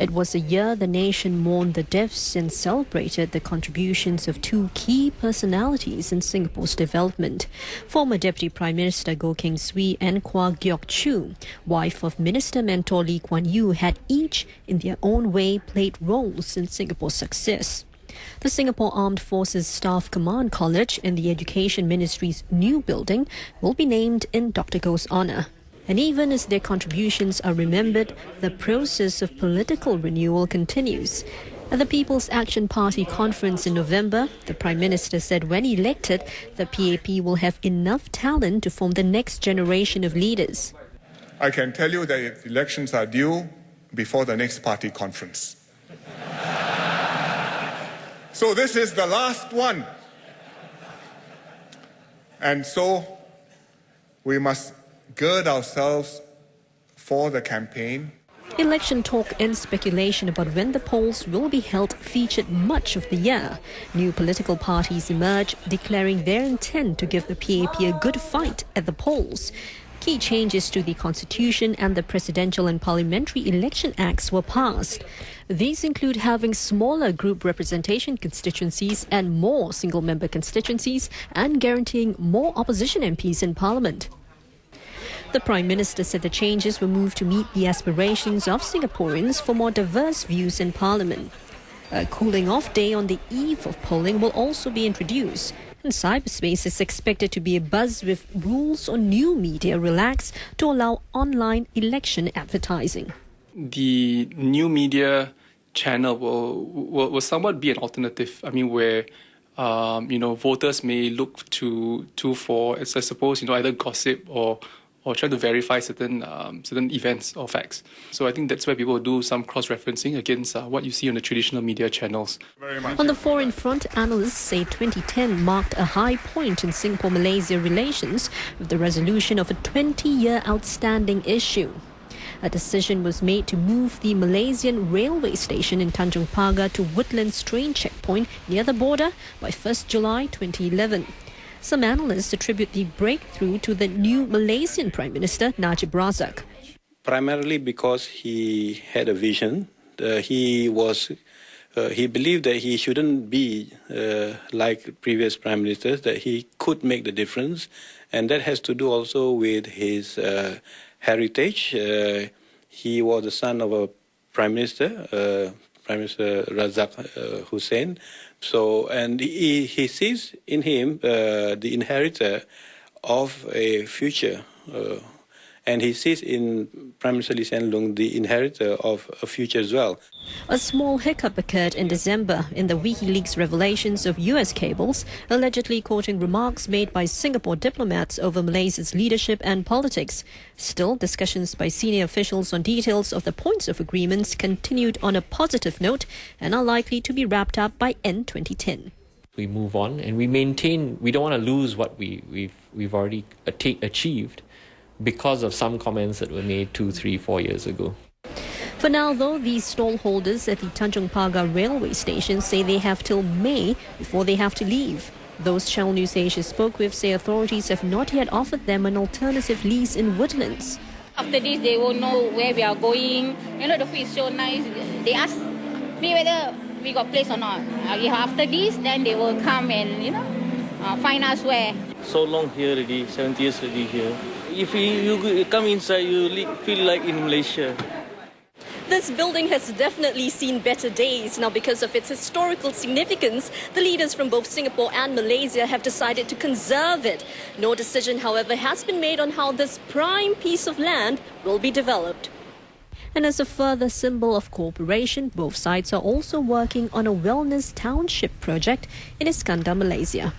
It was a year the nation mourned the deaths and celebrated the contributions of two key personalities in Singapore's development. Former Deputy Prime Minister Goh Keng Swee and Kwa Geok Choo, wife of Minister Mentor Lee Kuan Yew, had each, in their own way, played roles in Singapore's success. The Singapore Armed Forces Staff Command College in the Education Ministry's new building will be named in Dr. Goh's honour. And even as their contributions are remembered, the process of political renewal continues. At the People's Action Party conference in November, the Prime Minister said when elected, the PAP will have enough talent to form the next generation of leaders. I can tell you that elections are due before the next party conference. So this is the last one. And so we must gird ourselves for the campaign. Election talk and speculation about when the polls will be held featured much of the year. New political parties emerged, declaring their intent to give the PAP a good fight at the polls. Key changes to the Constitution and the Presidential and Parliamentary Election Acts were passed. These include having smaller group representation constituencies and more single-member constituencies, and guaranteeing more opposition MPs in Parliament. The Prime Minister said the changes were moved to meet the aspirations of Singaporeans for more diverse views in Parliament. A cooling-off day on the eve of polling will also be introduced, and cyberspace is expected to be abuzz with rules on new media relaxed to allow online election advertising. The new media channel will somewhat be an alternative. I mean, where voters may look to for, I suppose, either gossip or try to verify certain events or facts. So I think that's where people do some cross-referencing against what you see on the traditional media channels. On the foreign front, analysts say 2010 marked a high point in Singapore-Malaysia relations with the resolution of a 20-year outstanding issue. A decision was made to move the Malaysian railway station in Tanjong Pagar to Woodlands train checkpoint near the border by 1st July 2011. Some analysts attribute the breakthrough to the new Malaysian Prime Minister, Najib Razak. Primarily because he had a vision. He believed that he shouldn't be like previous prime ministers, that he could make the difference. And that has to do also with his heritage. He was the son of a prime minister, Prime Minister Razak Hussain. So, and he sees in him the inheritor of a future. And he sees in Prime Minister Lee Hsien Loong the inheritor of a future as well. A small hiccup occurred in December in the WikiLeaks revelations of US cables, allegedly quoting remarks made by Singapore diplomats over Malaysia's leadership and politics. Still, discussions by senior officials on details of the points of agreements continued on a positive note and are likely to be wrapped up by end 2010. We move on and we maintain, we don't want to lose what we've already achieved because of some comments that were made 2, 3, 4 years ago. For now, though, these stallholders at the Tanjong Pagar railway station say they have till May before they have to leave. Those Channel News Asia spoke with say authorities have not yet offered them an alternative lease in Woodlands. After this, they won't know where we are going. The food is so nice. They ask me whether we got place or not. After this, then they will come and, find us where. So long here already, 70 years already here. If you come inside, you feel like in Malaysia. This building has definitely seen better days. Now, because of its historical significance, the leaders from both Singapore and Malaysia have decided to conserve it. No decision, however, has been made on how this prime piece of land will be developed. And as a further symbol of cooperation, both sides are also working on a wellness township project in Iskandar, Malaysia.